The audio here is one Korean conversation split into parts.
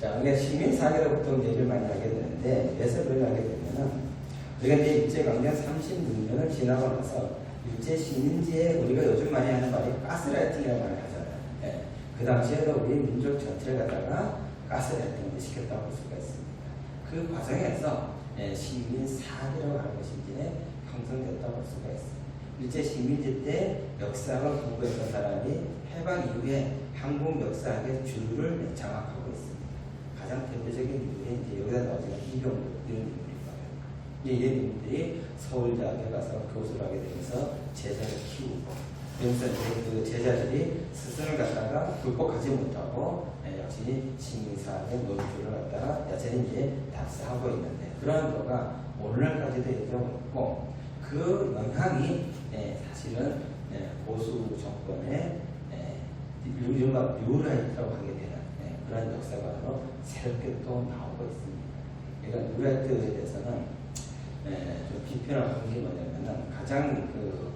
자, 우리가 식민사회로 보통 얘기를 많이 하게 되는데, 왜 그걸 하게 되면은, 우리가 이제 일제강점 36년을 지나고 나서, 일제 식민지에 우리가 요즘 많이 하는 말이 가스라이팅이라고 말을 하잖아요. 예. 그 당시에도 우리 민족 전체를 갖다가 가스라이팅을 시켰다고 볼 수가 있습니다. 그 과정에서 식민사회라고 하는 것이 이제 형성됐다고 볼 수가 있습니다. 일제 식민지 때 역사학을 공부했던 사람이 해방 이후에 한국 역사학의 주류를 장악하고 있습니다. 가장 대표적인 인물이 이제 여기다 나오지만 이병국 이런 인물이거든요. 이런 인물들이 서울대학에 가서 교수를 하게 되면서 제자를 키우고, 그래서 이제 그 제자들이 스승을 갖다가 굴복하지 못하고 역시 식민사학의 논조를 갖다가 여전히 이제 답사하고 있는데, 그러한 거가 오늘날까지도 얘기하고 있고, 그 영향이 사실은 보수 정권의 이른바 뉴라이트라고 하게 되는 그런 역사관으로 새롭게 또 나오고 있습니다. 그러니까 뉴라이트에 대해서는 좀 비판을 하는 게 뭐냐면은, 가장 그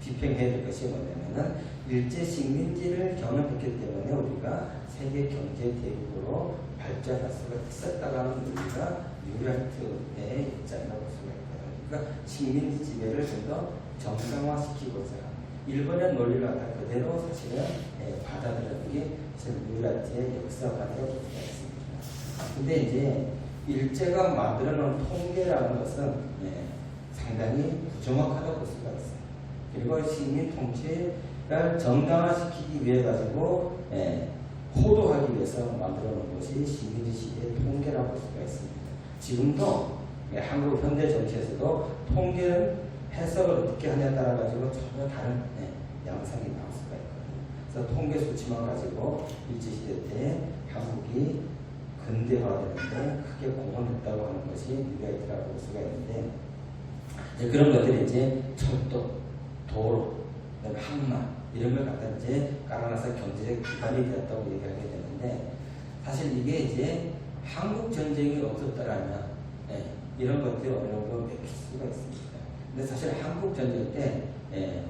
비평해야 될 것이 뭐냐면은, 일제 식민지를 경험했기 때문에 우리가 세계 경제 대국으로 발전할 수가 있었다라는 논리가 뉴라이트의 입장이라고 볼 수가 있거든요. 그러니까 식민지 지배를 좀 더 정상화시키고자 일본의 논리를 갖다 그대로 사실은 받아들이는 게 뉴라이트의 역사관이라고 볼 수가 있습니다. 근데 이제 일제가 만들어 놓은 통계라는 것은 상당히 부정확하다고 볼 수가 있어요. 그리고 식민 통치를 정당화시키기 위해 가지고 호도하기 위해서 만들어 놓은 것이 식민지 시대의 통계라고 볼 수가 있습니다. 지금도 한국 현대 정치에서도 통계는 해석을 어떻게 하냐에 따라 가지고 전혀 다른 양상이 나올 수가 있거든요. 그래서 통계 수치만 가지고 일제시대 때 한국이 근대화되는데 크게 공헌했다고 하는 것이 뉴라이트라고 볼 수가 있는데, 그런 것들이 이제 철도, 도로, 항만 이런 걸 갖다 이제 깔아놔서 경제적 기반이 되었다고 얘기하게 되는데, 사실 이게 이제 한국 전쟁이 없었다라면 이런 것들이 어느 정도 맥힐 수가 있습니다. 근데 사실 한국 전쟁 때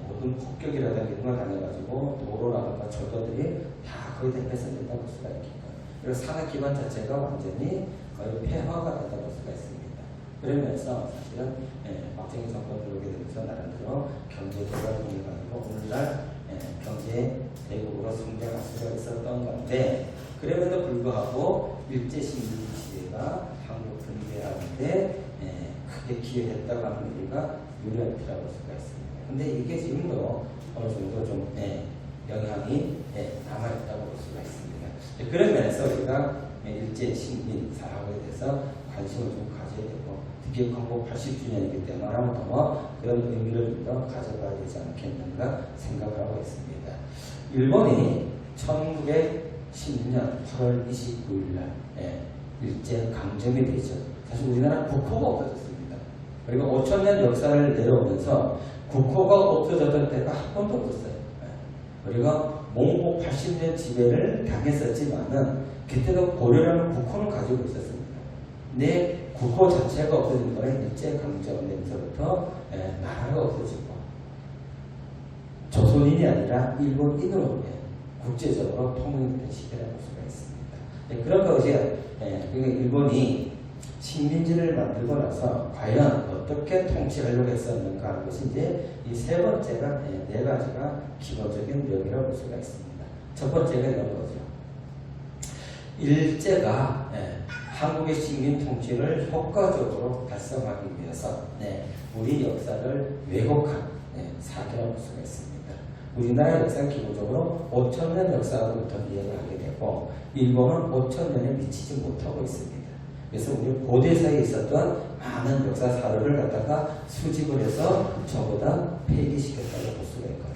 모든 폭격이라든가 이런 걸 다녀가지고 도로라든가 철도들이 다 거의 대패선됐다고 볼 수가 있겠고, 그리고 산업 기반 자체가 완전히 거의 폐허가 됐다고 볼 수가 있습니다. 그러면서 사실은 박정희 정권 들어오게 되면서 나름대로 경제 개발을 통해 가지고 오늘날 경제 대국으로 성장할 수가 있었던 건데, 그럼에도 불구하고 일제 식민지 시대가 한국 근대화하는데 크게 기여했다고 하는 우리가 뉴라이트라고 볼 수가 있습니다. 근데 이게 지금도 어느 정도 좀 영향이 남아있다고 볼 수가 있습니다. 그런 면에서 우리가 일제 식민 사학에 대해서 관심을 좀 가져야 되고, 특히 건국 80주년이기 때문에 하나 더 그런 의미를 좀 더 가져가야 되지 않겠는가 생각을 하고 있습니다. 일본이 1910년 8월 29일 날 일제 강점이 되죠. 사실 우리나라 국호가 없어졌습니다. 그리고 5,000년 역사를 내려오면서 국호가 없어졌던 때가 한 번도 없었어요. 우리가 몽고 80년 지배를 당했었지만은 그때도 고려라는 국호는 가지고 있었습니다. 근데 국호 자체가 없어진 거는 일제 강점 되면서부터 나라가 없어지고, 조선인이 아니라 일본인으로 국제적으로 통일된 시대라고 볼 수가 있습니다. 그런 것이 일본이 식민지를 만들고 나서 과연 어떻게 통치하려고 했었는가 하는 것이 이제 이 세 번째가 네 가지가 기본적인 내용이라고 볼 수가 있습니다. 첫 번째가 이런 거죠. 일제가 한국의 식민 통치를 효과적으로 달성하기 위해서 우리 역사를 왜곡한 사기라고 볼 수가 있습니다. 우리나라 역사는 기본적으로 5,000년 역사로부터 이해를 하게 되고, 일본은 5,000년에 미치지 못하고 있습니다. 그래서 우리 고대사에 있었던 많은 역사 사료를 갖다가 수집을 해서 전부 다 폐기시켰다고 볼 수가 있거든요.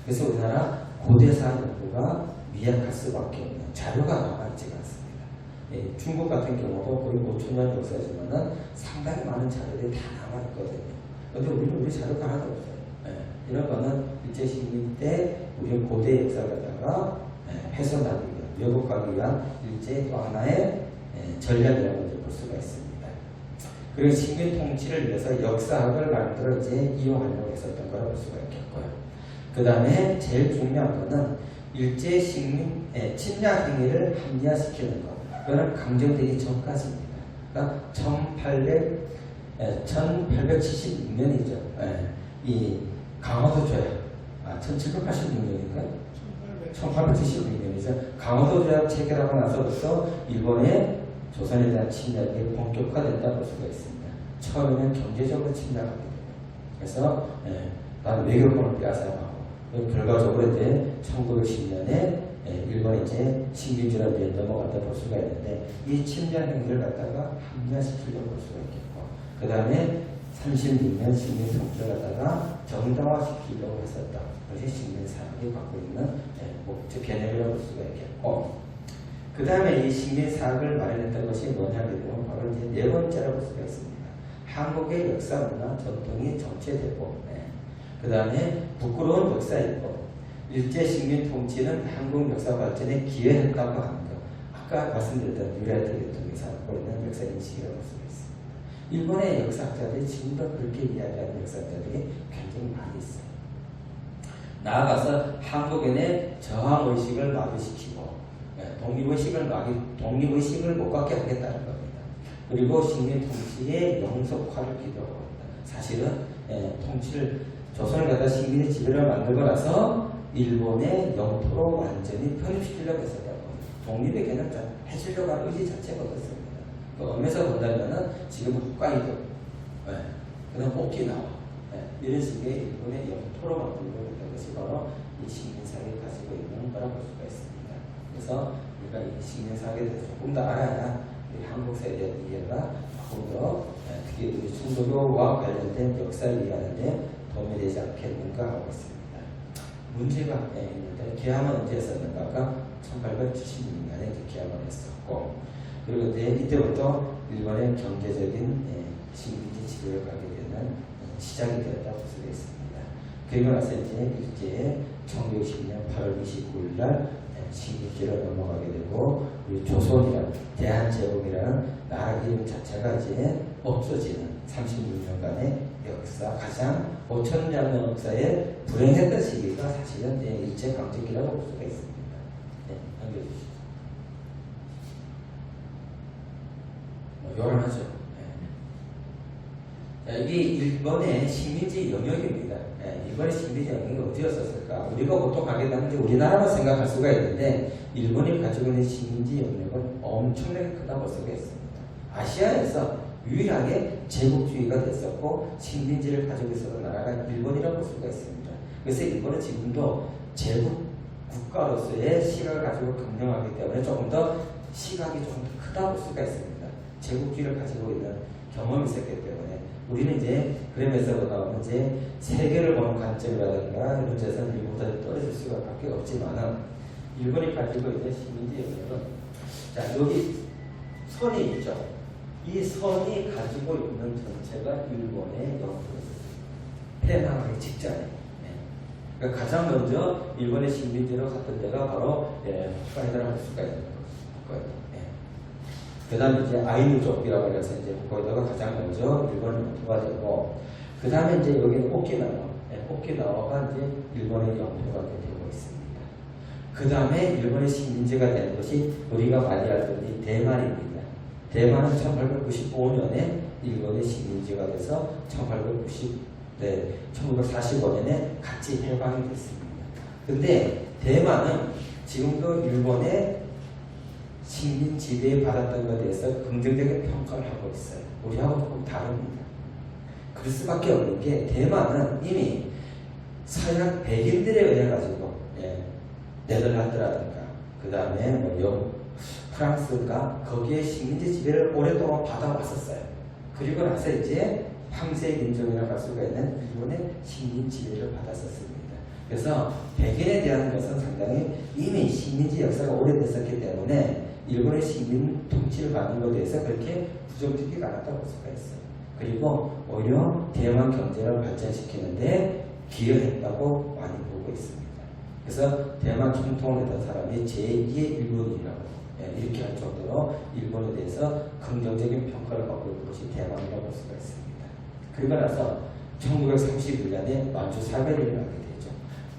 그래서 우리나라 고대사 연구가 미약할 수밖에 없는 자료가 남아있지가 않습니다. 중국 같은 경우도 거의 5,000년 역사지만은 상당히 많은 자료들이 다 남아있거든요. 그런데 우리는 우리 자료가 하나도 없어요. 이런 거는 일제 식민 때 우리 고대 역사를 갖다가 훼손하기 위한, 왜곡하기 위한 일제의 또 하나의 전략이라고 볼 수가 있습니다. 그리고 식민 통치를 위해서 역사학을 말대로 이제 이용하려고 했었던 거라고 볼 수가 있겠고요. 그 다음에 제일 중요한 거는 일제 식민 침략 행위를 합리화시키는 것. 그거는 강정되기 전까지입니다. 그러니까 1876년이죠. 이 강화도 조약, 1786년인가요? 1876년이죠. 강화도 조약 체결하고 나서부터 일본의 조선에 대한 침략이 본격화된다고 볼 수가 있습니다. 처음에는 경제적으로 침략하게 됩니다. 그래서 나는 외교권을 빼앗아가고 결과적으로 이제 1910년에 일본이 이제 식민지로 이제 넘어갔다 볼 수가 있는데 이 침략 행위를 갖다가 합리화시키려고 볼 수가 있겠고 그 다음에 36년 식민 통치를 갖다가 정당화시키려고 했었다. 그것이 식민 사학이 갖고 있는 목적 개념이라고 볼 수가 있겠고 그 다음에 이 식민 사학을 마련했던 것이 뭐냐면 바로 이제 네 번째라고 볼 수가 있습니다. 한국의 역사, 문화, 전통이 정체되고 그 다음에 부끄러운 역사이고 일제 식민 통치는 한국 역사 발전에 기여했다고 하는 것. 아까 말씀드렸던 유라이트 대통령이 갖고 있는 역사 인식이라고 볼 수가 있습니다. 일본의 역사학자들이 지금도 그렇게 이야기하는 역사학자들이 굉장히 많이 있어요. 나아가서 한국인의 저항의식을 마비시키고 독립의식을 못 갖게 하겠다는 겁니다. 그리고 식민 통치의 영속화를 기도하고 있다. 사실은 통치를 조선을 갖다 식민의 지배를 만들고 나서 일본의 영토로 완전히 편입시키려고 했었다고 합니다. 독립의 개념을 해주려고 하는 의지 자체가 없었습니다. 그 의미에서 본다면은 지금 홋카이도, 그다음 오키나와 이런 식의 일본의 영토로 만들려고 했던 것이 바로 이 식민사회가 가지고 있는 거라고 볼 수가 있습니다. 그래서 우리가 이 식민사회에 대해서 조금 더 알아야 우리 한국사에 대한 이해가 조금 더 특히 우리 중국어와 관련된 역사를 이해하는데 도움이 되지 않겠는가 하고 있습니다. 문제가 있는데 개항은 언제 했었는가가 1876년에 개항을 했었고 그리고 이때부터 일본의 경제적인 식민지 지배를 가게 되는 시작이 되었다고 볼 수가 있습니다. 그리고 나서 이제 일제에 1910년 8월 29일 날 식민지로 넘어가게 되고 우리 조선이라는 대한제국이라는 나라 이름 자체가 이제 없어지는 36년간의 역사 가장 5천년 역사에 불행했던 시기가 사실은 일제 강점기라고 볼 수가 있습니다. 넘겨주시죠. 요란하죠. 자, 이게 일본의 식민지 영역입니다. 일본의 식민지 영역이 어디였었을까? 우리가 보통 가게 되면 우리나라만 생각할 수가 있는데 일본이 가지고 있는 식민지 영역은 엄청나게 크다고 볼 수가 있습니다. 아시아에서 유일하게 제국주의가 됐었고 식민지를 가지고 있었던 나라가 일본이라고 볼 수가 있습니다. 그래서 일본은 지금도 제국 국가로서의 시각을 가지고 긍정하기 때문에 조금 더 시각이 좀 더 크다고 볼 수가 있습니다. 제국주의를 가지고 있는 경험이 있었기 때문에 우리는 이제 그러면서 보다 이제 세계를 보는 관점이라든가 이런 데서는 일본보다 떨어질 수밖에 없지만은 일본이 가지고 있는 식민지 영역은 자 여기 선이 있죠. 이 선이 가지고 있는 전체가 일본의 영토였습니다. 해방하기 직전에. 그러니까 가장 먼저 일본의 식민지로 갔던 데가 바로 홋카이도라고 할 수가 있는 거예요. 그 다음에 이제 아이누족이라고 해서 이제 홋카이도가 가장 먼저 일본의 영토가 되고, 그 다음에 이제 여기는 오키나와가 이제 일본의 영토가 되고 있습니다. 그 다음에 일본의 식민지가 되는 것이 우리가 많이 알던 이 대만입니다. 대만은 1895년에 일본의 식민지가 돼서 1945년에 같이 해방이 됐습니다. 근데 대만은 지금도 일본의 식민 지배 받았던 것에 대해서 긍정적인 평가를 하고 있어요. 우리하고 조금 다릅니다. 그럴 수밖에 없는 게 대만은 이미 서양 백인들에 의해 가지고 네덜란드라든가 그 다음에 프랑스가 거기에 식민지 지배를 오랫동안 받아왔었어요. 그리고 나서 이제 황제 민족이라고 할 수가 있는 일본의 식민 지배를 받았었습니다. 그래서 백인에 대한 것은 상당히 이미 식민지 역사가 오래됐었기 때문에 일본의 식민 통치를 받는 것에 대해서 그렇게 부정적이지 않았다고 볼 수가 있어요. 그리고 오히려 대만 경제를 발전시키는데 기여했다고 많이 보고 있습니다. 그래서 대만 총통을 했던 사람이 제2의 일본인이라고 이렇게 할 정도로 일본에 대해서 긍정적인 평가를 받고 있는 것이 대만이라고 볼 수가 있습니다. 그리고 나서 1931년에 만주 사별을 하게 되죠.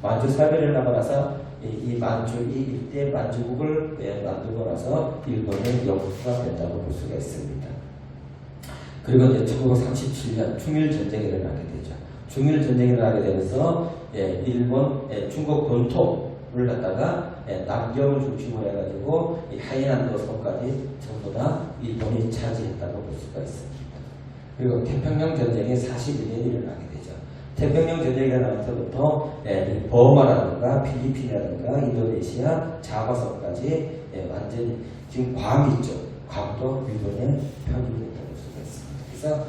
만주 사별을 하고 나서 이 일대 만주국을 만들고 나서 일본의 영토가 된다고 볼 수가 있습니다. 그리고 이제 1937년 중일전쟁이 일어나게 되죠. 중일전쟁이 일어나게 되면서 일본, 중국 본토를 갖다가 남경을 중심으로 해가지고 이 하이난도 섬까지 전부 다 일본이 차지했다고 볼 수가 있습니다. 그리고 태평양 전쟁이 41년이 일어나게 되죠. 태평양 전쟁이 일어날 때부터 버마라든가 필리핀이라든가 인도네시아, 자바섬까지 완전히 지금 괌 있죠. 괌도 일본의 편입이 됐다고 볼 수가 있습니다. 그래서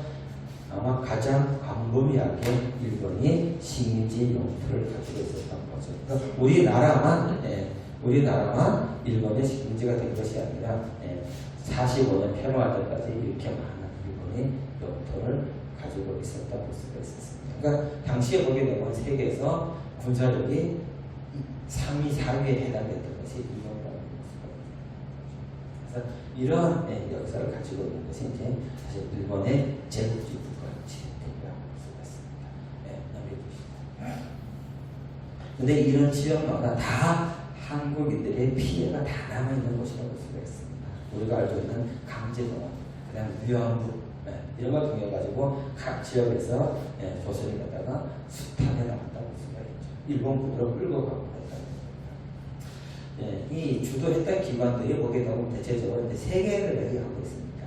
아마 가장 광범위하게 일본이 식민지 영토를 가지고 있었던 거죠. 그러니까 우리나라만 일본의 식민지가 된 것이 아니라 45년 평화할 때까지 이렇게 많은 일본이 영토를 가지고 있었다고 볼 수가 있었습니다. 그러니까 당시에 보게 되면 세계에서 군사력이 3위, 4위에 해당됐던 것이 일본이라고 볼 수가 있습니다. 그래서 이러한 역사를 가지고 있는 것이 이제 사실 일본의 제국주의 국가지라고 볼 수가 있습니다. 넘겨주시죠. 근데 이런 지역마다 다 한국인들의 피해가 다 남아있는 곳이라고 볼 수가 있습니다. 우리가 알고 있는 강제동원, 그 다음에 위안부, 이런 걸 통해 가지고 각 지역에서 조선이 갖다가 수탄에 나왔다고 볼 수가 있죠. 일본 군으로 끌고 가고 했다는 거죠. 이 주도했던 기관들이 보게 되면 대체적으로 이제 세 개를 얘기하고 있습니다.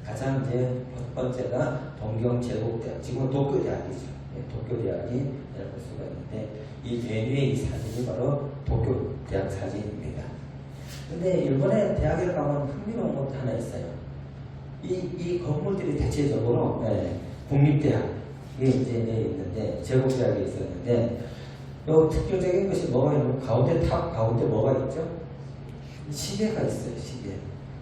가장 이제 첫 번째가 동경제국대학, 지금은 도쿄대학이죠. 도쿄대학이 볼 수가 있는데 이 메뉴에 이 사진이 바로 도쿄대학 사진입니다. 근데 일본의 대학에 가면 흥미로운 것도 하나 있어요. 이 건물들이 대체적으로 국립대학에 이제 있는데 제국대학에 있었는데 요 특징적인 것이 뭐가 있냐면 탑 가운데 뭐가 있죠? 시계가 있어요. 시계.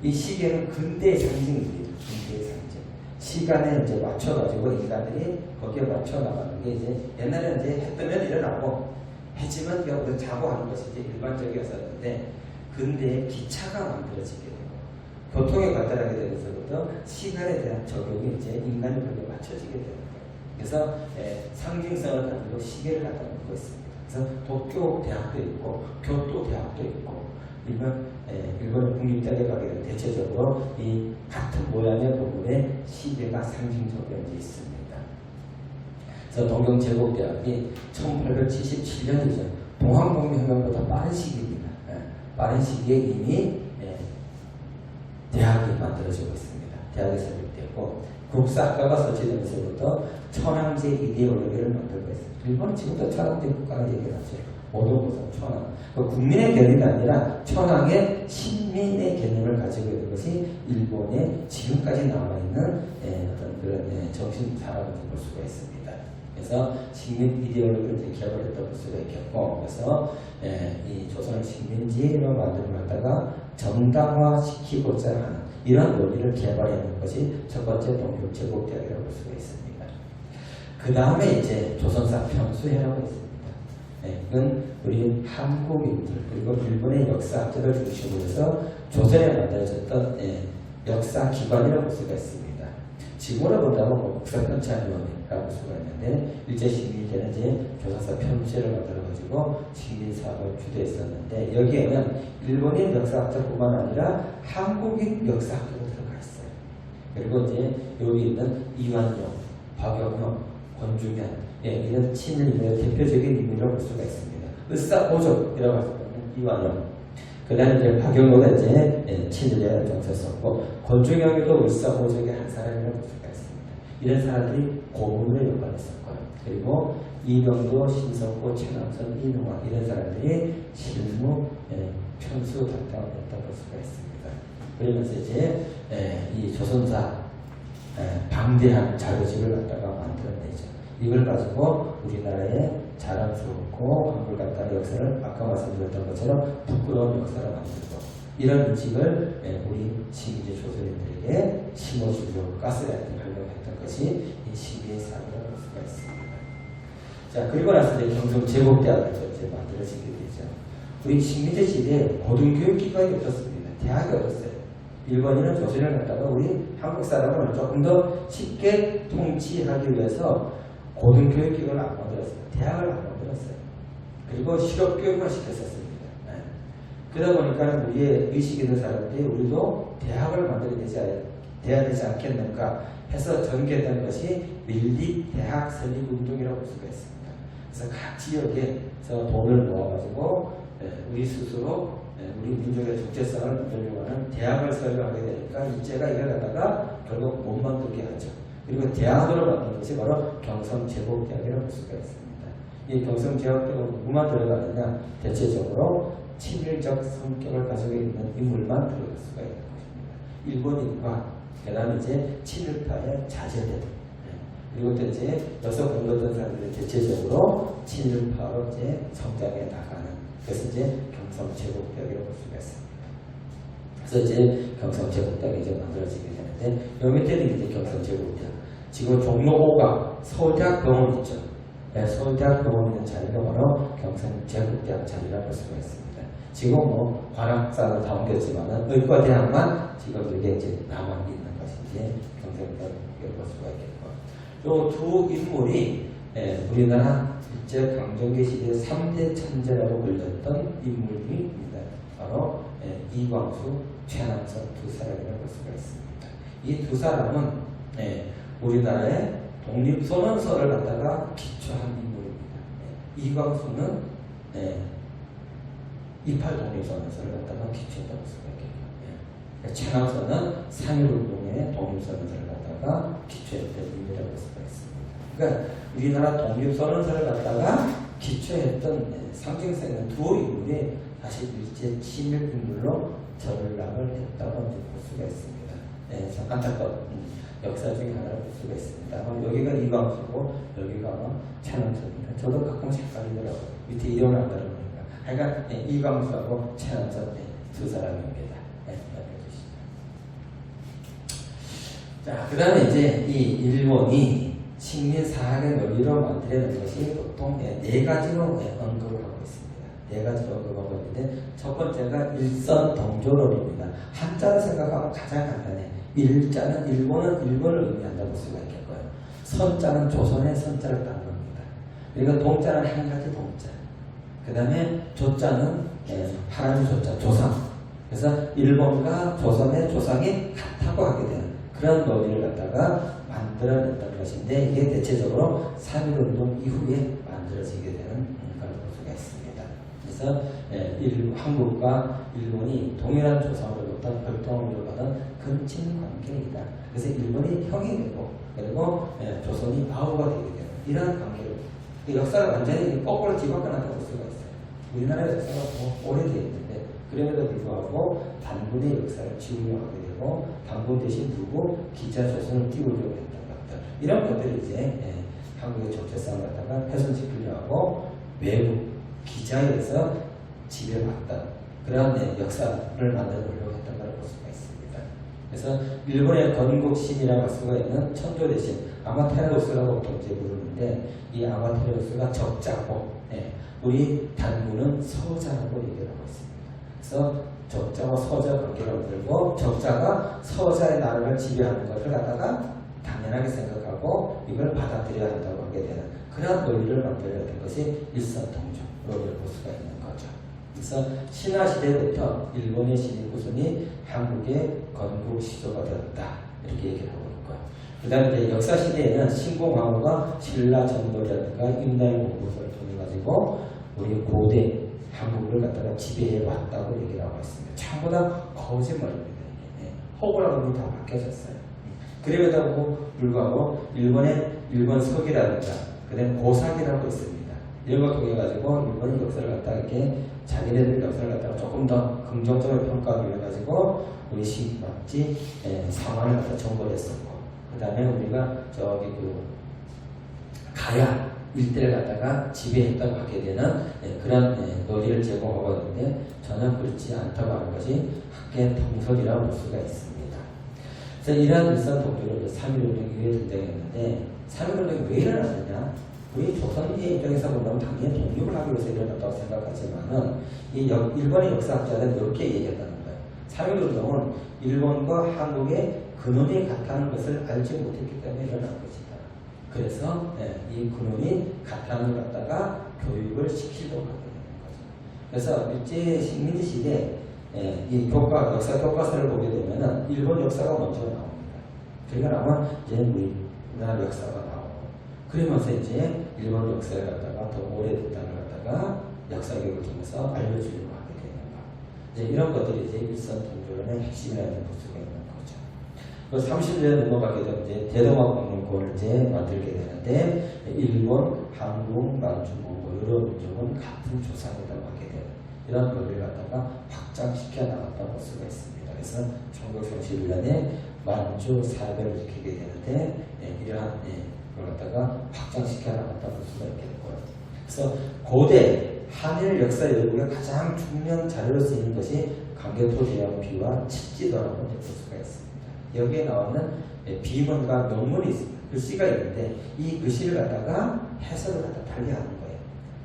이 시계는 근대의 상징입니다. 근대의 상징. 시간에 이제 맞춰가지고 인간들이 거기에 맞춰 나가는 게 이제 옛날에 이제 해 뜨면 일어나고 했지만 여기서 자고 하는 것이 이제 일반적이었었는데 근대에 기차가 만들어지게 되고 교통에 발달하게 되면서부터 시간에 대한 적용이 이제 인간이 그렇게 맞춰지게 되는 거예요. 그래서 상징성을 가지고 시계를 갖다 놓고 있습니다. 그래서 도쿄대학도 있고 교토대학도 있고 일본 국립대학에 가게 되면 대체적으로 이 같은 모양의 부분에 시계가 상징적으로 있습니다. 그래서 동경제국대학이 1877년이죠. 동학농민혁명보다 빠른 시기입니다. 빠른 시기에 이미 대학이 만들어지고 있습니다. 대학이 설립되고 국사학과가 설치되면서부터 천황제 이데올로기를 만들고 있습니다. 일본은 지금도 천황제 국가를 얘기하죠. 오도고성 천황. 국민의 개념이 아니라 천황의 신민의 개념을 가지고 있는 것이 일본에 지금까지 남아있는 어떤 그런 정신사라고 볼 수가 있습니다. 그래서 식민 이데올로기를 개발했다고 볼 수가 있겠고, 그래서 이 조선을 식민지로 만들어놨다가 정당화시키고자 하는 이런 논리를 개발해낸 것이 첫 번째 동경제국대학이라고 볼 수가 있습니다. 그 다음에 이제 조선사 평수회라고 있습니다. 이건 우리 한국인들 그리고 일본의 역사학자를 중심으로 해서 조선에 만들어졌던 역사기관이라고 볼 수가 있습니다. 지금으로 본다면 국사편찬위원회라고 볼 수가 있는데 일제시민이 되는 이제 조선사 편지를 만들어가지고 식민사업을 주도했었는데 여기에는 일본인 역사학자뿐만 아니라 한국인 역사학자도 들어가 있어요. 그리고 이제 여기 있는 이완용, 박영형, 권중현 이런 친일의 대표적인 인물이라고 볼 수가 있습니다. 을사오족이라고 할 수 있는 이완용. 그 다음에 이제 박영호가 이제 친일의 정서 썼고 권중형도 을사오족의 한 사람이라고 볼 수가 있습니다. 이런 사람들이 고문의 역할을 했었고요. 그리고 이병도, 신석호, 최남선, 이능화 이런 사람들이 실무, 편수 담당을 했다고 볼 수가 있습니다. 그러면서 이제 이 조선사 방대한 자료집을 갖다가 만들어내죠. 이걸 가지고 우리나라의 자랑스럽고 한글 같다는 역사를 아까 말씀드렸던 것처럼 부끄러운 역사를 만들고 이런 인식을 우리 식민지 조선인들에게 심어주려고 가스라이팅 하려고 했던 것이 이 식민지 사회라고 볼 수가 있습니다. 자, 그리고 나서 이제 경성제국대학을 이제 만들어지게 되죠. 우리 식민지 시대에 고등교육기관이 없었습니다. 대학이 없었어요. 일본인은 조선을 갖다가 우리 한국 사람을 조금 더 쉽게 통치하기 위해서 고등교육기관을 안 만들었어요. 대학을 안 만들었어요. 그리고 실업교육만 시켰었습니다. 그러다 보니까 우리의 의식이 있는 사람들이 우리도 대학을 돼야 되지 않겠는가 해서 전개된 것이 밀립대학 설립운동이라고 볼 수가 있습니다. 그래서 각 지역에서 돈을 모아가지고 우리 스스로 우리 민족의 정체성을 만들려고 하는 대학을 설립하게 되니까 일제가 이걸 갖다가 결국 못 만들게 하죠. 그리고 대학으로 만든 것이 바로 경성제국대학이라고 볼 수가 있습니다. 이 경성제국대학은 누구만 들어가느냐? 대체적으로 친일적 성격을 가지고 있는 인물만 들어갈 수가 있는 것입니다. 일본인과 그 다음에 이제 친일파의 자제들 그리고 또 이제 여서 공부했던 사람들이 대체적으로 친일파로 이제 성장해 나가는 그래서 이제 경성제국대학이라고 볼 수가 있습니다. 그래서 이제 경성제국대학이 이제 만들어지게 되는데 요 밑에는 이제 경성제국대학 지금 종로호가 서울대학병원 있죠. 네, 서울대학병원 있는 자리가 바로 경성제국대학 자리라고 볼 수가 있습니다. 지금 뭐 관악산은 다 옮겼지만은 의과대학만 지금 이게 이제 남아 있는 것이 이제 경성대학이라고 볼 수가 있겠고. 요 두 인물이 우리나라 일제 강점기 시대 3대 천재라고 불렸던 인물입니다. 바로 이광수, 최남선 두 사람이라고 볼 수가 있습니다. 이 두 사람은 우리나라의 독립선언서를 갖다가 기초한 인물입니다. 이광수는 28 독립선언서를 갖다가 기초했다고 볼 수가 있겠고, 최남선은 3.1운동의 독립선언서를 갖다가 기초했던 인물이라고 볼 수가 있습니다. 그러니까 우리나라 독립선언서를 갖다가 기초했던 상징성 있는 두 인물이 사실 일제 친일 인물로 전락을 했다고 볼 수가 있습니다. 안타까운 역사 중에 하나를 볼 수가 있습니다. 여기가 이광수고 여기가 최남선입니다. 저도 가끔씩 헷갈리더라고요. 밑에 이름을 안 다르니까. 하여간 이광수하고 최남선 두 사람입니다. 자, 그 다음에 이제 이 일본이 식민사학의 논리로 만들어낸 것이 보통 네 가지로 언급을 하고 있습니다. 네 가지로 언급하고 있는데 첫 번째가 일선동조론입니다. 한자로 생각하면 가장 간단해. 일자는 일본은 일본을 의미한다고 볼 수가 있겠고요. 선자는 조선의 선자를 따는 겁니다. 그리고 동자는 한 가지 동자. 그 다음에 조자는 하나님 조자, 조상. 그래서 일본과 조선의 조상이 같다고 하게 되는 그런 논리를 갖다가 만들어냈던 것인데 이게 대체적으로 3.1운동 이후에 만들어지게 되는 걸 볼 수가 있습니다. 그래서 한국과 일본이 동일한 조상으로부터 혈통을 이어받은 근친 관계이다. 그래서 일본이 형이 되고 그리고 조선이 아우가 되게 되는 이런 관계로 역사가 완전히 거꾸로 뒤바꿔놨다고 볼 수가 있어요. 우리나라의 역사가 오래되어 있는데 그럼에도 불구하고 단군의 역사를 지우려고 하게 되고 단군 대신 두고 기자 조선을 띄우려고 했던 것들 이런 것들이 이제 한국의 정체성을 갖다가 훼손시키려고 하고 외국 기자에서 지배받던 그런 역사를 만들어보려고 했던 걸 볼 수가 있습니다. 그래서 일본의 건국신이라고 할 수가 있는 천조 대신 아마테라우스라고 보통 이제 부르는데 이 아마테라우스가 적자고 우리 단군은 서자라고 얘기를 하고 있습니다. 그래서 적자와 서자 관계를 만들고 적자가 서자의 나라를 지배하는 것을 갖다가 당연하게 생각하고 이걸 받아들여야 한다고 하게 되는 그런 논리를 만들어야 것이 일선동조 논리를 볼 수가 있는 거죠. 그래서 신라시대부터 일본의 신입구순이 한국의 건국 시조가 되었다 이렇게 얘기를 하고 있고요. 그 다음에 역사시대에는 신공항우가 신라 정벌이라든가 임나의 공부서를 통해 가지고 우리 고대 한국을 갖다가 지배해 왔다고 얘기를 하고 있습니다. 전부 다 거짓말입니다. 허구라고 다 바뀌어졌어요. 그럼에도 불구하고 일본 서기라든가 그다음에 고사기라고 있습니다. 이런 걸 통해 가지고 일본의 역사를 갖다가 이렇게 자기네들 역사를 갖다가 조금 더 긍정적으로 평가하기 위해 가지고 우리 시맞지 상황을 갖다 정벌했었고 그다음에 우리가 저기 가야 일대를 갖다가 지배했다고 하게 되는 그런 논리를 제공하고 있는데 전혀 그렇지 않다고 하는 것이 학계 통설이라고 볼 수가 있습니다. 그래서 이러한 일선 동조를 3.1운동 이후에 등장했는데 3.1운동이 왜 일어났느냐? 우리 조선의 입장에서 보면 당연히 독립을 하기 위해서 일어났다고 생각하지만은 이 일본의 역사학자들은 이렇게 얘기했다는 거예요. 3.1운동은 일본과 한국의 근원이 같다는 것을 알지 못했기 때문에 일어난 것이다. 그래서 이 근원이 같다는 걸 갖다가 교육을 시키려고 하게 되는 거죠. 그래서 일제 식민지 시대 이 역사 교과서를 보게 되면은 일본 역사가 먼저 나옵니다. 그러고 나면 이제 우리나라 역사가 나오고, 그러면서 이제 일본 역사를 갖다가 더 오래됐다는 걸 갖다가 역사 교육을 통해서 알려주려고 하게 되는 거. 이제 이런 것들이 이제 일선 통조론의 핵심이라는 볼 수가 있는 거죠. 그 30년 넘어가게 되면 이제 대동학 박물관을 이제 만들게 되는데, 일본, 한국, 만주, 몽골 여러 민족은 같은 조상이라고 하게 되는 이런 논리를 갖다가 확장시켜 나갔다고 볼 수가 있습니다. 그래서 1931년에 만주 사회를 일으키게 되는데, 이러한 걸 갖다가 확장시켜 나갔다고 볼 수가 있겠고요. 그래서 고대 한일 역사 연구의 가장 중요한 자료로 쓰이는 것이 강개토 대왕비와 칠지도라고 볼 수가 있습니다. 여기에 나오는 비문과 명문이 있습니다. 글씨가 있는데 이 글씨를 갖다가 해석을 갖다 달리하는 거예요.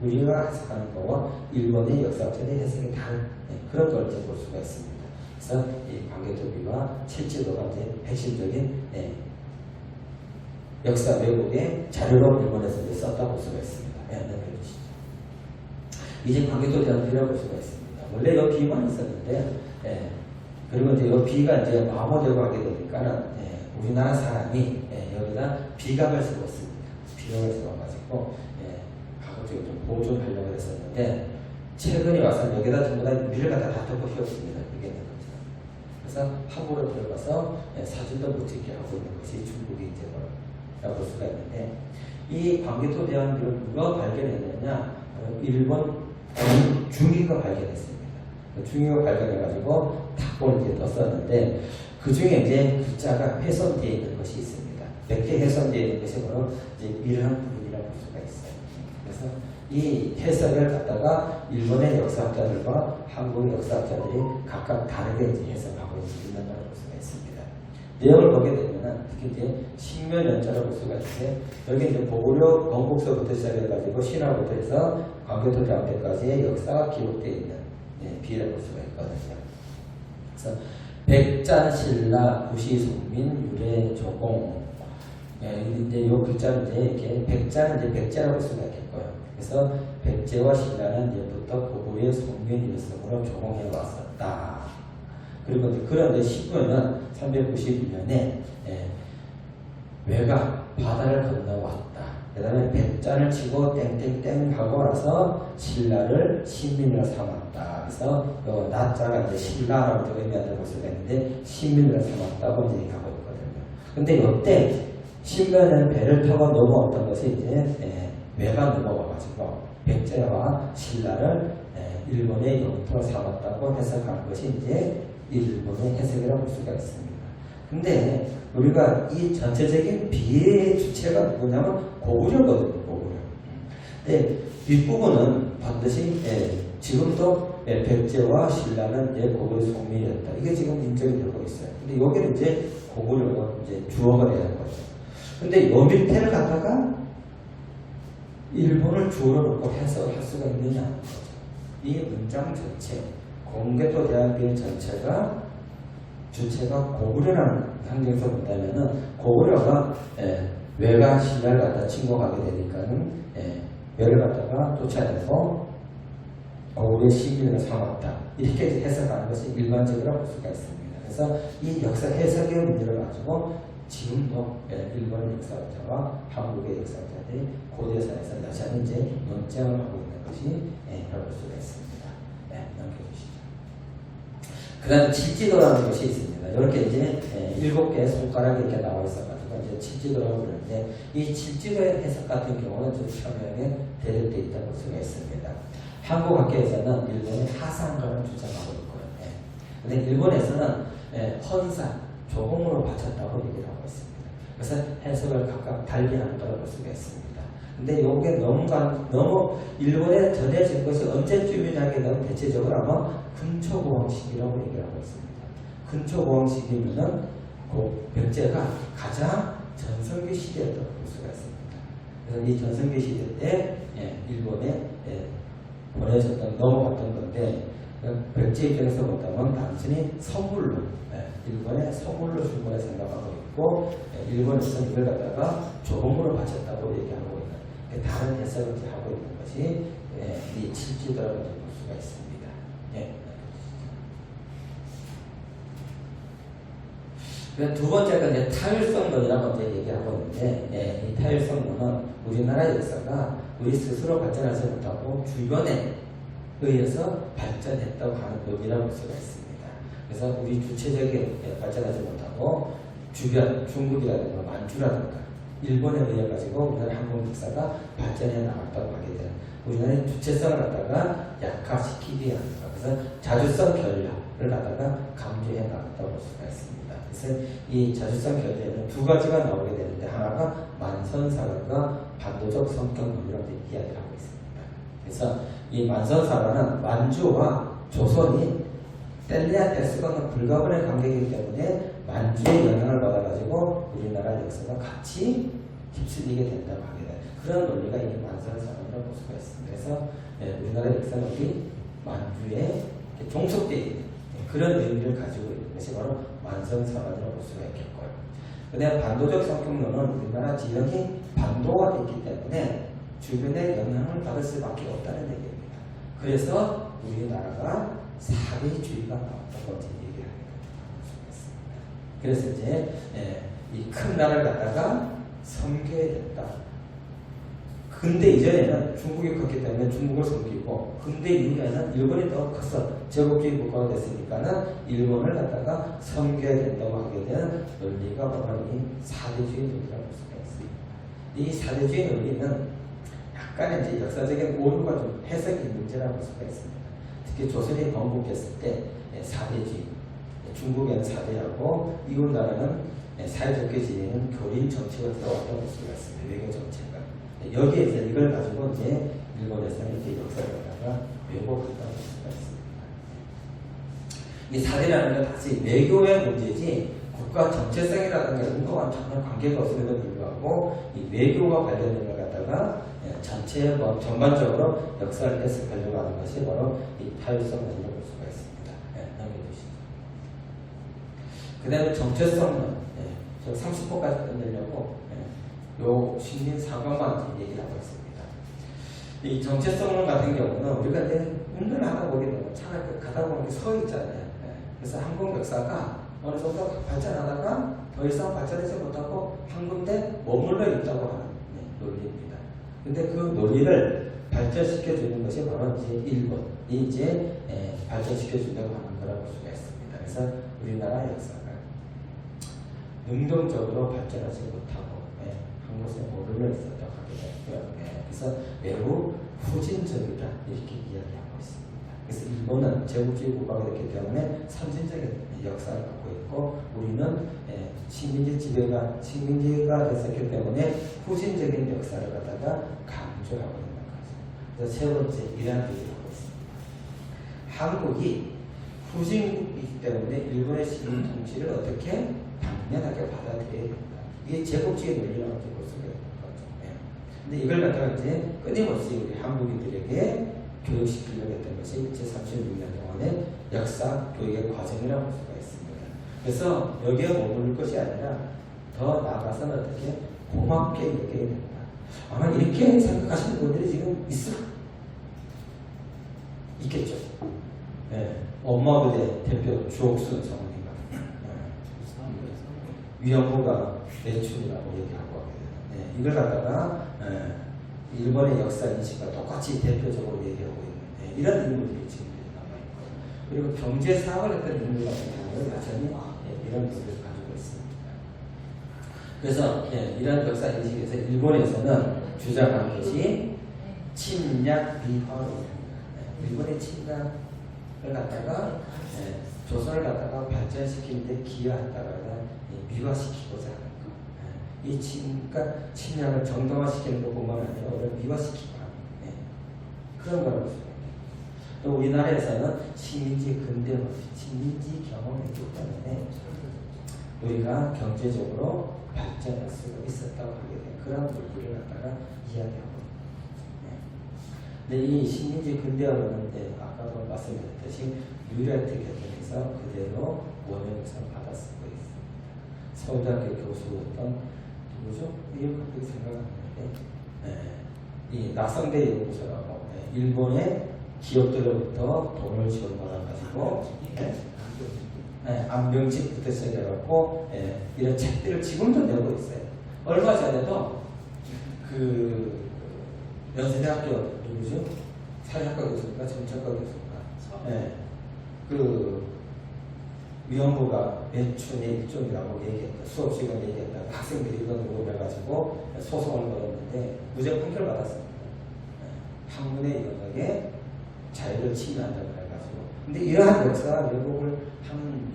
우리가 해석하는 거와 일본의 역사학자들의 해석이 다른 그런 걸 볼 수가 있습니다. 그래서 이 강개토비와 칠지도가 이제 핵심적인 역사 왜곡의 자료로 일본에서 이제 썼다고 볼 수가 있습니다. 이제 강개토 대왕비라고 볼 수가 있습니다. 원래 이 비만 있었는데, 그리고 이제 이 비가 이제 마모되고 하게 되니까는 우리나라 사람이 여기다 비각을 쓰고 있습니다. 비각을 쓰고가지고 가급적이 좀 보존하려고 했었는데, 최근에 와서 여기다 전부 다 밀을 갖다 다 덮어 씌웠습니다. 이게 있는 거죠. 그래서 한국으로 들어가서 사진도 못 찍게 하고 있는 것이 중국이 이제 볼 수가 있는데, 이 광개토 대왕비를 누가 발견했느냐? 일본 중위가 발견했습니다. 중위가 발견해가지고 탁본 이제 떴었는데, 그 중에 이제 글자가 훼손되어 있는 것이 있습니다. 몇 개 훼손되어 있는 것이 바로 이제 밀한 부분이라고 볼 수가 있어요. 그래서 이 해석을 갖다가 일본의 역사학자들과 한국의 역사학자들이 각각 다르게 이제 해석하고 있는 걸 볼 수가 있습니다. 내용을 보게 되면은 특히 이제 신묘년자를 볼 수가 있는데, 여기 이제 고구려 건국서부터 시작해가지고 신화부터 해서 광개토 대왕때까지의 역사가 기록되어 있는 비를 볼 수가 있거든요. 그래서 백잔, 신라, 구시, 송민, 유래, 조공. 이제 요 글자는 이제 이렇게 백자는 이제 백제라고 볼 수가 있겠고요. 그래서 백제와 신라는 예부터 고구려의 송민 일성으로 조공해 왔었다. 그리고 그런데 19년은 392년에 외가 바다를 건너왔다. 그 다음에 백잔을 치고 땡땡땡 하고 나서 신라를 신민으로 삼았다. 그래서 나자가 이제 신라라고 의미한다고 볼 수가 있는데 신민으로 삼았다고 이제 얘기하고 있거든요. 근데 이때 신라는 배를 타고 넘어왔던 것이 이제 외가 넘어와가지고 백제와 신라를 일본의 영토로 삼았다고 해석하는 것이 이제 일본의 해석이라고 볼 수가 있습니다. 근데 우리가 이 전체적인 비의 주체가 누구냐면 고구려거든요. 고구려. 근데 뒷부분은 반드시 지금도 백제와 신라는 고구려 송민이었다. 이게 지금 인정이 되고 있어요. 근데 여기는 이제 고구려가 이제 주어가 되는 거죠. 근데 요 밑에를 갖다가 일본을 주어로 놓고 해석을 할 수가 있느냐. 이 문장 전체, 광개토 대왕비 전체가 주체가 고구려라는 상징에서 본다면은 고구려가 외가 신라를 갖다 침공하게 되니까는 외를 갖다가 쫓아내서 고구려의 시민을 삼았다. 이렇게 해석하는 것이 일반적이라고 볼 수가 있습니다. 그래서 이 역사 해석의 문제를 가지고 지금도 일본의 역사학자와 한국의 역사학자들이 고대사에서 여전히 이제 논쟁을 하고 있는 것이 볼 수가 있습니다. 넘겨주시죠. 그 다음 칠지도라는 것이 있습니다. 이렇게 이제 7개의 손가락이 이렇게 나와 있어가지고 이제 칠지도라고 부르는데, 이 칠지도의 해석 같은 경우는 좀 첨예하게 대립되어 있다고 볼 수가 있습니다. 한국학계에서는 일본의 하상가를 주장하고 있고요. 근데 일본에서는 헌사, 조공으로 바쳤다고 얘기를 하고 있습니다. 그래서 해석을 각각 달리하는 걸 볼 수가 있습니다. 근데 요게 너무 일본에 전해진 것이 언제쯤이냐게 되면 대체적으로 아마 근초고왕 시기라고 얘기를 하고 있습니다. 근초고왕 시기면은 백제가 가장 전성기 시대였다고 볼 수가 있습니다. 그래서 이 전성기 시대 때 일본에 보내졌던 넘어갔던 건데, 백제 입장에서 본다면 단순히 선물로 일본에 선물로 준 거라 생각하고 있고, 일본에서 이걸 갖다가 조공으로 바쳤다고 얘기하고 있는 다른 해석을 하고 있는 것이 이 칠지도라고 수가 있습니다. 예. 두 번째가 이제 타율성론이라고 이제 얘기하고 있는데, 이 타율성론은 우리나라 역사가 우리 스스로 발전하지 못하고 주변에 의해서 발전했다고 하는 논이라고 볼 수가 있습니다. 그래서 우리 주체적인 발전하지 못하고 주변, 중국이라든가 만주라든가 일본에 의해 가지고 우리나라 한국 역사가 발전해 나갔다고 하게 되는, 우리나라의 주체성을 갖다가 약화시키기 위한, 그래서 자주성 결여를 갖다가 강조해 나갔다고 볼 수가 있습니다. 그래서 이 자주성 결여에는 두 가지가 나오게 되는데, 하나가 만선사관과 반도적 성격론이라고 이야기를 하고 있습니다. 그래서 이 만선사관은 만주와 조선이 뗄래야 뗄 수가 없는 불가분의 관계이기 때문에 만주의 영향을 받아가지고 우리나라 역사가 같이 휩쓸리게 된다고 하게 되는 그런 논리가 이 만선사관이라고 볼 수가 있습니다. 그래서 우리나라 역사는 우리 만주에 종속되어 있는 그런 의미를 가지고 있는 것이 바로 만선사관이라고 볼 수가 있겠고요. 그다음에 반도적 성격론은 우리나라 지형이 반도화되어 있기 때문에 주변의 영향을 받을 수밖에 없다는 얘기입니다. 그래서 우리나라가 사대주의가 나왔다고 얘기합니다. 그래서 이제 이 큰 나라를 갖다가 섬겨야 된다. 근대 이전에는 중국이 컸기 때문에 중국을 섬기고, 근대 이후에는 일본이 더 커서 제국주의 국가가 됐으니까는 일본을 갖다가 섬겨야 된다고 하게 되는 논리가 바로 이 사대주의 논리라고 볼 수가 있습니다. 이 사대주의 논리는 약간 이제 역사적인 오류가 좀 해석이 문제라고 볼 수가 있습니다. 특히 조선이 건국했을 때 사대주의, 중국에는 사대하고 이웃 나라는 사회적게 지내는 교린 정치가 들어왔다고 볼 수가 있습니다. 외교 정치가. 여기에서 이걸 가지고 이제 일본에서는 이렇게 역사를 갖다가 왜곡한다고 볼 수가 있습니다. 이 사대라는 건 다시 외교의 문제지 국가 정체성이라든가 이런 거와 전혀 관계가 없음에도 불구하고 이 외교와 관련된 걸 갖다가 전체 전반적으로 역사를 해석하려고 하는 것이 바로 이 타율성론이라고 볼 수가 있습니다. 넘겨주시죠. 그 다음에 정체성론, 저 30호까지 끝내려고 요 신민 사관만 얘기를 하고 있습니다. 이 정체성론 같은 경우는 우리가 이제 운전하다 보게 되면 차가 가다 보면 서 있잖아요. 그래서 한국 역사가 어느 정도 발전하다가 더 이상 발전하지 못하고 한 군데 머물러 있다고 하는 논리입니다. 근데 그 논리를 발전시켜 주는 것이 바로 이제 일본이 이제 발전시켜 준다고 하는 거라고 볼 수가 있습니다. 그래서 우리나라 역사가 능동적으로 발전하지 못하고 한 곳에 머물러 있었다고 하게 되고요. 그래서 매우 후진적이다 이렇게 이야기하고 있습니다. 그래서 일본은 제국주의 국가가 됐기 때문에 선진적인 역사를 갖고 있고, 우리는 식민지 지배가 식민지가 됐었기 때문에 후진적인 역사를 갖다가 강조하고 있는 거죠. 그래서 세 번째 이러한 얘기를 하고 있습니다. 한국이 후진국이기 때문에 일본의 식민 통치를 어떻게 당연하게 받아들여야 된다. 이게 제국주의 논리라고 볼 수가 있는 거죠. 근데 이걸 갖다가 이제 끊임없이 우리 한국인들에게 교육시키려고 했던 것이 제36년 동안의 역사 교육의 과정이라고 볼 수가 있습니다. 그래서 여기에 머무를 것이 아니라 더 나아가서는 어떻게 고맙게 여겨야 된다. 아마 이렇게 생각하시는 분들이 지금 있겠죠. 엄마 부대 대표 주옥순 성우님과 위안부가 매춘이라고 얘기하고 이걸 갖다가 일본의 역사 인식과 똑같이 대표적으로 얘기하고 있는 이런 인물들이 지금 남아있고, 그리고 경제 사업을 했던 인물 같은 경우는 여전히 이런 모습을 가지고 있습니다. 그래서 이런 역사 인식에서 일본에서는 주장하는 것이 침략 미화론입니다. 일본의 침략을 갖다가 조선을 갖다가 발전시키는데 기여한다거나 미화시키고자 하는 것. 이 침략을 정당화시키는 것뿐만 아니라 오히려 미화시키고 하는 그런 거라고 볼 수가 있습니다. 또 우리나라에서는 식민지 근대화, 식민지 경험이 있기 때문에 우리가 경제적으로 발전할 수가 있었다고 하게 된 그런 논리를 갖다가 이야기하고 근데 이 식민지 근대화는 아까도 말씀드렸듯이 뉴라이트 개념에서 그대로 원형에서 받아 쓰고 있습니다. 서울대학교 교수였던 누구죠? 이렇게 생각하는데 이 낙성대 연구소라고 일본의 기업들로부터 돈을 지원받아가지고 안병집부터 시작해갖고 이런 책들을 지금도 내고 있어요. 얼마 전에도 그 연세대학교 누구죠? 사회학과 교수인가 정책과 교수인가? 그 위원부가 매춘의 일종이라고 얘기했다. 수업 시간에 얘기했다가 학생들이 이건 녹음해가지고 소송을 걸었는데 무죄 판결 받았습니다. 학문의 영역에 자유를 침해한다고 해가지고. 근데 이러한 역사가 왜곡을 하는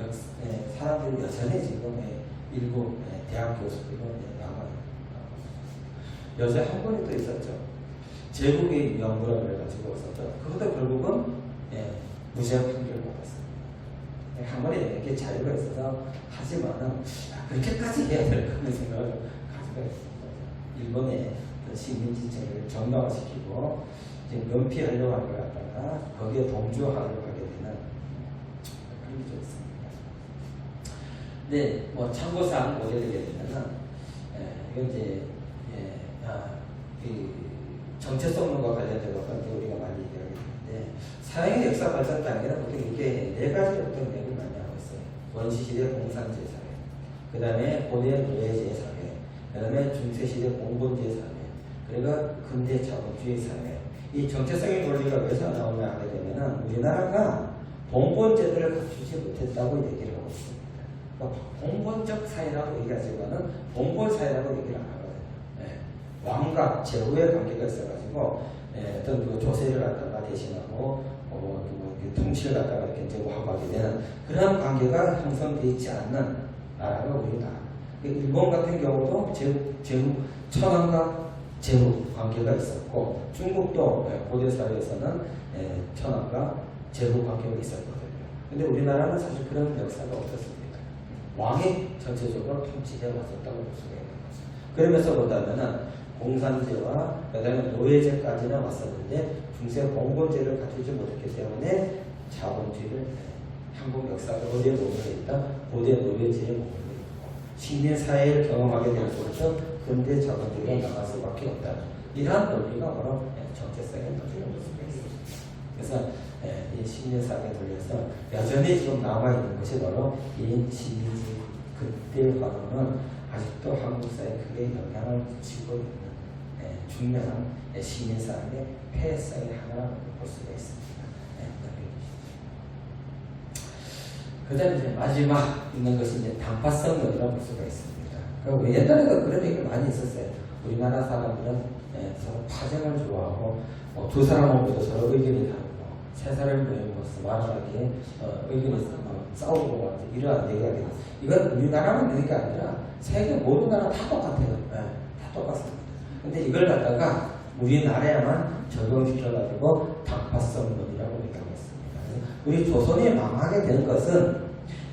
사람들이 여전히 지금 일부 대학 교수들은 남아요. 여자 한 분이 또 있었죠. 제국의 연구라고 해가지고 있었죠. 그것도 결국은 무죄 판결 받았습니다. 한 번에 이렇게 자유가 있어서 하지만은 그렇게까지 해야 될까 하는 생각을 가지고 있습니다. 일본의 시민지체를 정당화시키고 이제 면피하려고 하는 것 같다가 거기에 동조하려고 하게 되는 그런 게 좀 있습니다. 네, 뭐 참고사항 보게 되게 되면은 이건 이제 정체성론과 관련된 것까지 우리가 많이 얘기하게 되는데 사회의 역사 발전 단계는 보통 이렇게 네 가지로 보통 얘기를 많이 하고 있어요. 원시시대 공산제 사회, 그 다음에 고대 노예제 사회, 그 다음에 중세시대 공본제 사회, 그리고 근대 자본주의 사회. 이 정체성의 논리가 왜서 나오냐 하게 되면은 우리나라가 봉건제도를 갖추지 못했다고 얘기를 하고 있습니다. 그러니까 봉건적 사회라고 얘기하지만은 봉건 사회라고 얘기를 안 하거든요. 왕과 제후의 관계가 있어가지고 어떤 그 조세를 갖다가 대신하고 통치를 갖다가 이렇게 이제 하게 되는 그런 관계가 형성되어 있지 않는 나라가 우리나라. 일본 같은 경우도 제후 천황과 제후 관계가 있었고 중국도 고대 사회에서는 천황과 제후 관계가 있었거든요. 근데 우리나라는 사실 그런 역사가 없었습니다. 왕이 전체적으로 통치해 왔었다고 볼 수가 있는 거죠. 그러면서 보다면은 공산제와 그다음에 노예제까지는 왔었는데 중세 봉건제를 갖추지 못했기 때문에 자본주의를 한국 역사가 어디에 머물러 있다? 고대 노예제에 머물러 있고 식민사회를 경험하게 될수록 근대 자본주의가 나갈 수밖에 없다. 이러한 논리가 바로 정체성의 논리라고 볼 수가 있습니다. 그래서 이 식민사회에 돌려서 여전히 지금 남아있는 것이 바로 이 식민지 극대화로는 아직도 한국 사회에 크게 영향을 미치고 있는 중요한 시민사회의 폐해성의 하나라고 볼 수가 있습니다. 그 다음에 이제 마지막 있는 것이 이제 단파성론이라고 볼 수가 있습니다. 그리고 옛날에도 그런 얘기가 많이 있었어요. 우리나라 사람들은 서로 파생을 좋아하고 두 사람을 모두 서로 의견이 다르고 세 사람을 모여서 말하기에 의견이 싸우고 이러한 얘기가 있어요. 이건 우리나라만 얘기가 아니라 세계 모든 나라 다 똑같아요. 다 똑같습니다. 근데 이걸 갖다가 우리나라에만 적용시켜가지고 단파성론이라고 얘기하고 있습니다. 우리 조선이 망하게 된 것은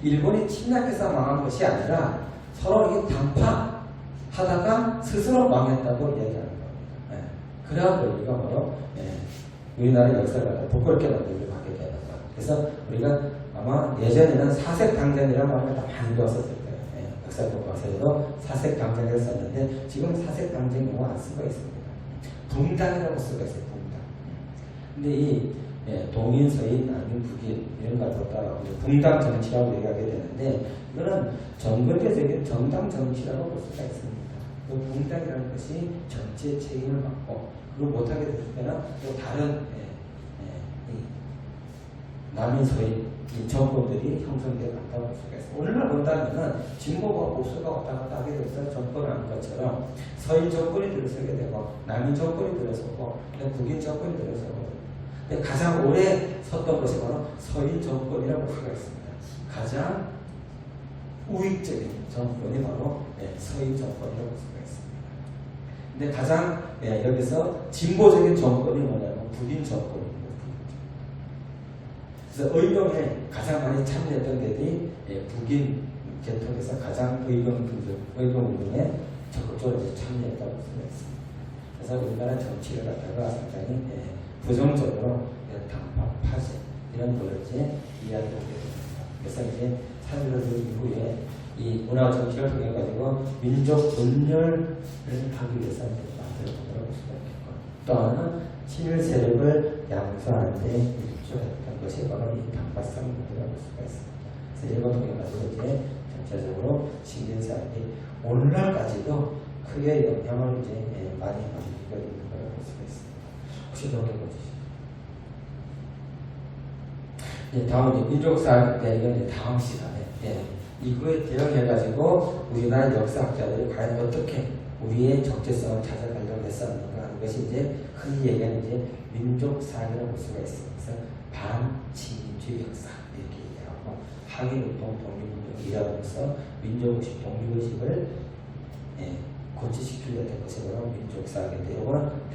일본이 침략해서 망한 것이 아니라 서로 이게 단파하다가 스스로 망했다고 얘기하는 겁니다. 그러한 논리가 바로 우리나라 역사를 갖다 부끄럽게 만들고 하게 되는 것. 그래서 우리가 아마 예전에는 사색당전이라는 말을 다 많이 배웠었을 거예요. 역사 교과서에도 사색당전을 썼는데 지금 사색당전 용어 안 쓰고 있습니다. 붕당이라고 쓰고 있어요. 붕당. 근데 이 동인, 서인, 남인, 북인 이런 걸 갖다가 붕당 정치라고 얘기하게 되는데 이거는 정근대적인 정당 정치라고 볼 수가 있습니다. 그 붕당이라는 것이 정치의 책임을 맡고 그걸 못하게 됐을 때는 또 다른 남인, 서인 이 정권들이 형성되어 간다고 볼 수가 있습니다. 오늘날 본다면은 진보가 보수가 왔다 갔다 하게 돼서 정권을 하는 것처럼 서인 정권이 들어서게 되고 남인 정권이 들어서고 북인 정권이 들어서고 가장 오래 섰던 것이 바로 서인 정권이라고 볼 수가 있습니다. 가장 우익적인 정권이 바로 서인 정권이라고 볼 수가 있습니다. 근데 가장 여기서 진보적인 정권이 뭐냐면 북인 정권입니다. 그래서 의병에 가장 많이 참여했던 데들이 북인 계통에서 가장 의병운동에 적극적으로 참여했다고 볼 수가 있습니다. 그래서 우리나라 정치를 갖다가 상당히 부정적으로 단파, 파쇄 이런 걸 이제 이야기하게 됩니다. 그래서 이제 사회로들 이후에 이 문화 정치를 통해 가지고 민족 분열을 하기 위해서 만들어 보도록 볼 수가 있겠고 또 하나는 친일 세력을 양수하는 데 일조했던 것이 바로 이 박박상 문제라고 볼 수가 있습니다. 그래서 이걸 통해 가지고 이제 전체적으로 신진사학이 오늘날까지도 크게 영향을 이제 많이 남기고 있는 거라고 볼 수가 있습니다. 혹시 넘겨보시죠. 예, 다음 이제 민족사학 이건 이제 다음 시간에 이거에 대응해가지고 우리나라 역사학자들이 과연 어떻게 우리의 적재성을 찾아가려고 했었는가 하는 것이 이제 흔히 얘기하는 이제 민족사학이라고 볼 수가 있습니다. 그래서 반치민주의 역사 이렇게 얘기하고 항일운동, 독립운동이라면서 민족의식, 독립의식을 고취시키려 된 것이 바로 민족사학인데 이거는